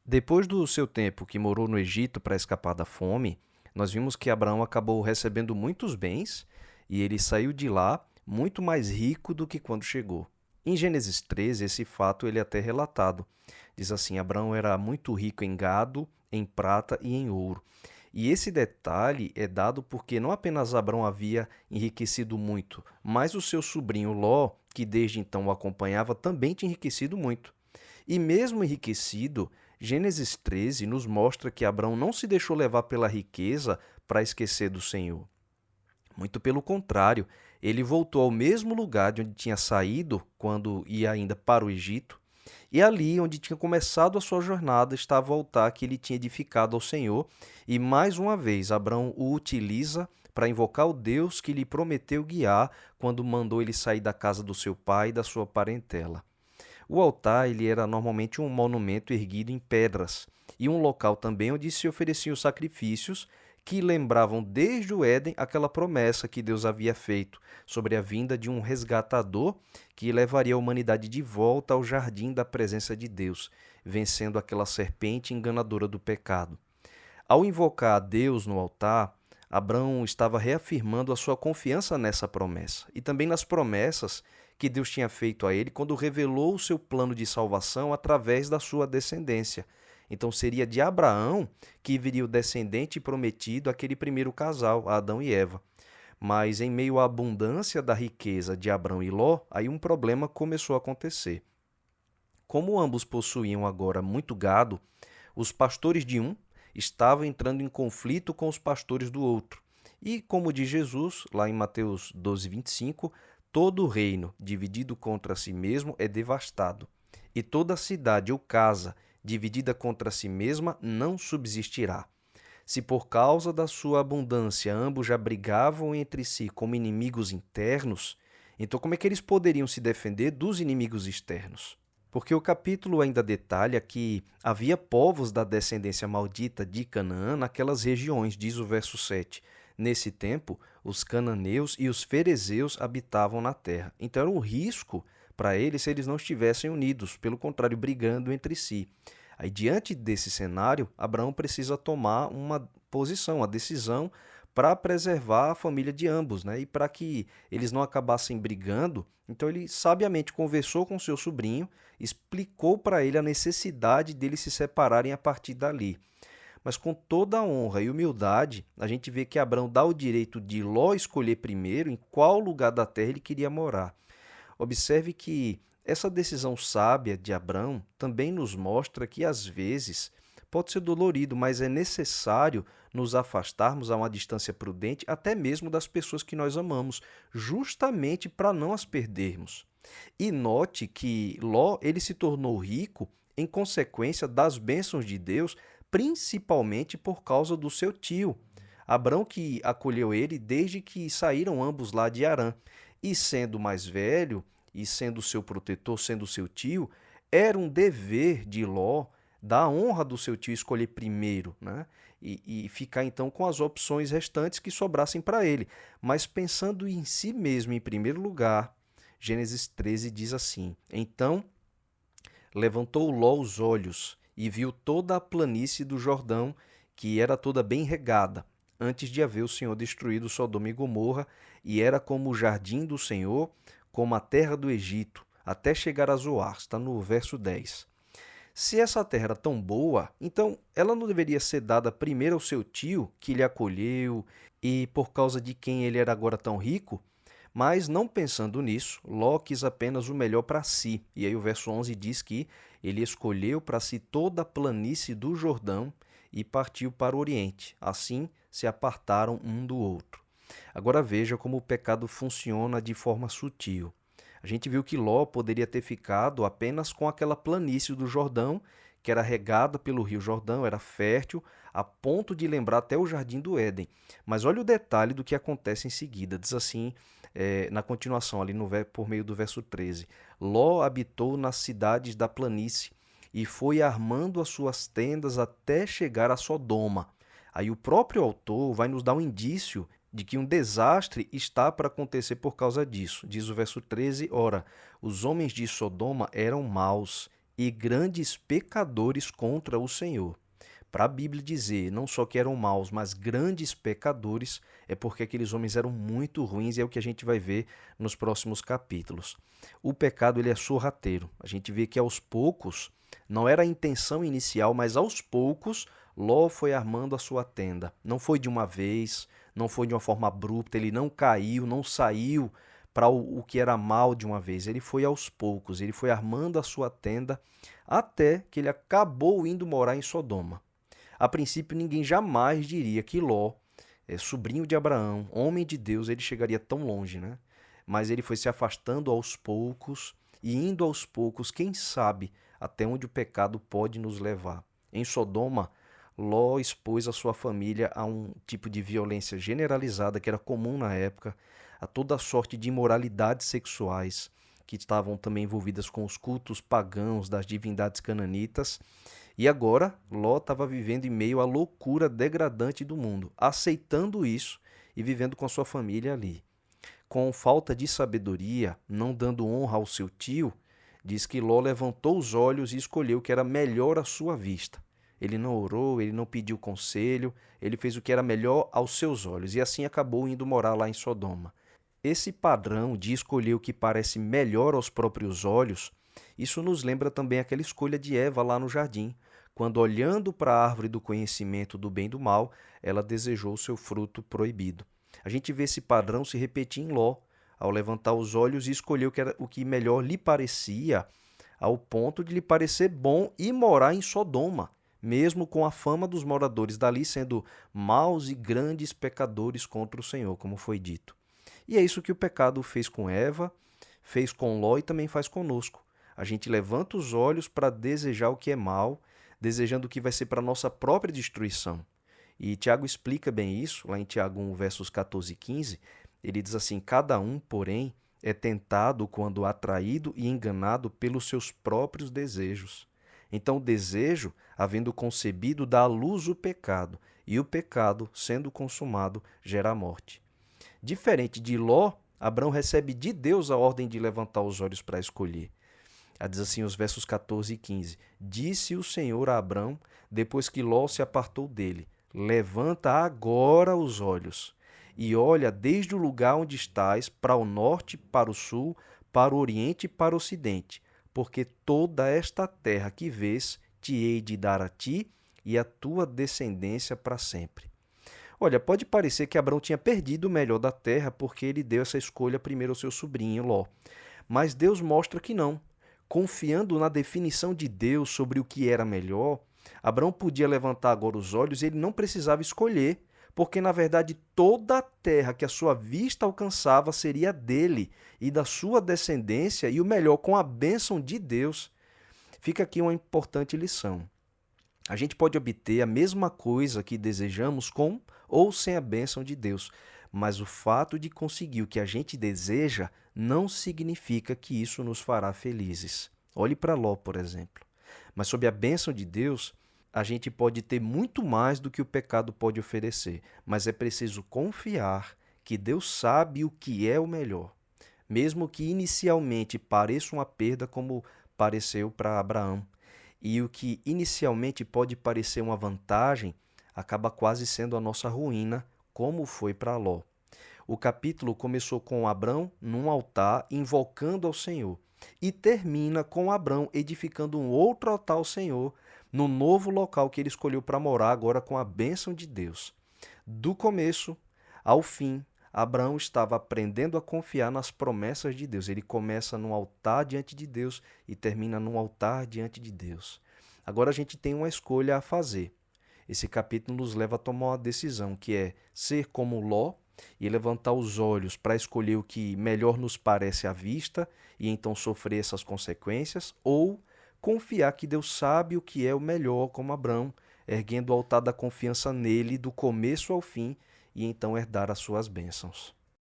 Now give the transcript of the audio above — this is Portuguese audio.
Depois do seu tempo que morou no Egito para escapar da fome, nós vimos que Abraão acabou recebendo muitos bens e ele saiu de lá muito mais rico do que quando chegou. Em Gênesis 13, esse fato ele é até relatado. Diz assim: Abraão era muito rico em gado, em prata e em ouro. E esse detalhe é dado porque não apenas Abraão havia enriquecido muito, mas o seu sobrinho Ló, que desde então o acompanhava, também tinha enriquecido muito. E mesmo enriquecido, Gênesis 13 nos mostra que Abraão não se deixou levar pela riqueza para esquecer do Senhor. Muito pelo contrário, ele voltou ao mesmo lugar de onde tinha saído quando ia ainda para o Egito, e ali onde tinha começado a sua jornada estava o altar que ele tinha edificado ao Senhor, e mais uma vez Abraão o utiliza para invocar o Deus que lhe prometeu guiar quando mandou ele sair da casa do seu pai e da sua parentela. O altar ele era normalmente um monumento erguido em pedras e um local também onde se ofereciam sacrifícios que lembravam desde o Éden aquela promessa que Deus havia feito sobre a vinda de um resgatador que levaria a humanidade de volta ao jardim da presença de Deus, vencendo aquela serpente enganadora do pecado. Ao invocar a Deus no altar, Abraão estava reafirmando a sua confiança nessa promessa e também nas promessas que Deus tinha feito a ele quando revelou o seu plano de salvação através da sua descendência. Então seria de Abraão que viria o descendente prometido àquele primeiro casal, Adão e Eva. Mas em meio à abundância da riqueza de Abrão e Ló, aí um problema começou a acontecer. Como ambos possuíam agora muito gado, os pastores de um estavam entrando em conflito com os pastores do outro. E, como diz Jesus, lá em Mateus 12, 25, todo reino dividido contra si mesmo é devastado, e toda cidade ou casa dividida contra si mesma não subsistirá. Se por causa da sua abundância ambos já brigavam entre si como inimigos internos, então como é que eles poderiam se defender dos inimigos externos? Porque o capítulo ainda detalha que havia povos da descendência maldita de Canaã naquelas regiões, diz o verso 7. Nesse tempo, os cananeus e os ferezeus habitavam na terra. Então era um risco para eles se eles não estivessem unidos, pelo contrário, brigando entre si. Aí, diante desse cenário, Abraão precisa tomar uma posição, uma decisão para preservar a família de ambos, né? E para que eles não acabassem brigando, então ele sabiamente conversou com seu sobrinho, explicou para ele a necessidade deles se separarem a partir dali. Mas com toda a honra e humildade, a gente vê que Abraão dá o direito de Ló escolher primeiro em qual lugar da terra ele queria morar. Observe que essa decisão sábia de Abraão também nos mostra que, às vezes, pode ser dolorido, mas é necessário nos afastarmos a uma distância prudente, até mesmo das pessoas que nós amamos, justamente para não as perdermos. E note que Ló ele se tornou rico em consequência das bênçãos de Deus, principalmente por causa do seu tio. Abrão que acolheu ele desde que saíram ambos lá de Harã. E sendo mais velho, e sendo seu protetor, sendo seu tio, era um dever de Ló dar a honra do seu tio escolher primeiro, né? E ficar então com as opções restantes que sobrassem para ele. Mas pensando em si mesmo em primeiro lugar, Gênesis 13 diz assim: Então levantou Ló os olhos e viu toda a planície do Jordão, que era toda bem regada, antes de haver o Senhor destruído Sodoma e Gomorra, e era como o jardim do Senhor, como a terra do Egito, até chegar a Zoar. Está no verso 10. Se essa terra era tão boa, então ela não deveria ser dada primeiro ao seu tio, que lhe acolheu, e por causa de quem ele era agora tão rico? Mas não pensando nisso, Ló quis apenas o melhor para si. E aí o verso 11 diz que ele escolheu para si toda a planície do Jordão e partiu para o Oriente. Assim se apartaram um do outro. Agora veja como o pecado funciona de forma sutil. A gente viu que Ló poderia ter ficado apenas com aquela planície do Jordão, que era regada pelo rio Jordão, era fértil, a ponto de lembrar até o jardim do Éden. Mas olha o detalhe do que acontece em seguida. Diz assim, na continuação, ali por meio do verso 13: Ló habitou nas cidades da planície e foi armando as suas tendas até chegar a Sodoma. Aí o próprio autor vai nos dar um indício de que um desastre está para acontecer por causa disso. Diz o verso 13: Ora, os homens de Sodoma eram maus e grandes pecadores contra o Senhor. Para a Bíblia dizer não só que eram maus, mas grandes pecadores, é porque aqueles homens eram muito ruins, e é o que a gente vai ver nos próximos capítulos. O pecado ele é sorrateiro. A gente vê que aos poucos, não era a intenção inicial, mas aos poucos, Ló foi armando a sua tenda. Não foi de uma vez, não foi de uma forma abrupta, ele não caiu, não saiu para o que era mal de uma vez. Ele foi aos poucos, ele foi armando a sua tenda até que ele acabou indo morar em Sodoma. A princípio, ninguém jamais diria que Ló, sobrinho de Abraão, homem de Deus, ele chegaria tão longe, né? Mas ele foi se afastando aos poucos e indo aos poucos, quem sabe, até onde o pecado pode nos levar. Em Sodoma, Ló expôs a sua família a um tipo de violência generalizada que era comum na época, a toda sorte de imoralidades sexuais que estavam também envolvidas com os cultos pagãos das divindades cananitas. E agora, Ló estava vivendo em meio à loucura degradante do mundo, aceitando isso e vivendo com a sua família ali. Com falta de sabedoria, não dando honra ao seu tio, diz que Ló levantou os olhos e escolheu o que era melhor à sua vista. Ele não orou, ele não pediu conselho, ele fez o que era melhor aos seus olhos e assim acabou indo morar lá em Sodoma. Esse padrão de escolher o que parece melhor aos próprios olhos, isso nos lembra também aquela escolha de Eva lá no jardim, quando olhando para a árvore do conhecimento do bem e do mal, ela desejou o seu fruto proibido. A gente vê esse padrão se repetir em Ló, ao levantar os olhos e escolher o que melhor lhe parecia, ao ponto de lhe parecer bom ir morar em Sodoma, mesmo com a fama dos moradores dali sendo maus e grandes pecadores contra o Senhor, como foi dito. E é isso que o pecado fez com Eva, fez com Ló e também faz conosco. A gente levanta os olhos para desejar o que é mal, desejando o que vai ser para a nossa própria destruição. E Tiago explica bem isso, lá em Tiago 1, versos 14 e 15. Ele diz assim: cada um, porém, é tentado quando atraído e enganado pelos seus próprios desejos. Então o desejo, havendo concebido, dá à luz o pecado, e o pecado, sendo consumado, gera a morte. Diferente de Ló, Abrão recebe de Deus a ordem de levantar os olhos para escolher. Diz assim os versos 14 e 15. Disse o Senhor a Abrão, depois que Ló se apartou dele: levanta agora os olhos e olha desde o lugar onde estás, para o norte, para o sul, para o oriente e para o ocidente, porque toda esta terra que vês te hei de dar a ti e a tua descendência para sempre. Olha, pode parecer que Abrão tinha perdido o melhor da terra porque ele deu essa escolha primeiro ao seu sobrinho Ló. Mas Deus mostra que não. Confiando na definição de Deus sobre o que era melhor, Abrão podia levantar agora os olhos e ele não precisava escolher, porque na verdade toda a terra que a sua vista alcançava seria dele e da sua descendência, e o melhor, com a bênção de Deus. Fica aqui uma importante lição. A gente pode obter a mesma coisa que desejamos com ou sem a bênção de Deus, mas o fato de conseguir o que a gente deseja não significa que isso nos fará felizes. Olhe para Ló, por exemplo. Mas sob a bênção de Deus, a gente pode ter muito mais do que o pecado pode oferecer, mas é preciso confiar que Deus sabe o que é o melhor, mesmo que inicialmente pareça uma perda, como pareceu para Abraão. E o que inicialmente pode parecer uma vantagem, acaba quase sendo a nossa ruína, como foi para Ló. O capítulo começou com Abrão num altar invocando ao Senhor e termina com Abrão edificando um outro altar ao Senhor no novo local que ele escolheu para morar, agora com a bênção de Deus. Do começo ao fim, Abraão estava aprendendo a confiar nas promessas de Deus. Ele começa num altar diante de Deus e termina num altar diante de Deus. Agora a gente tem uma escolha a fazer. Esse capítulo nos leva a tomar uma decisão, que é ser como Ló e levantar os olhos para escolher o que melhor nos parece à vista e então sofrer essas consequências, ou confiar que Deus sabe o que é o melhor, como Abrão, erguendo o altar da confiança nele do começo ao fim e então herdar as suas bênçãos.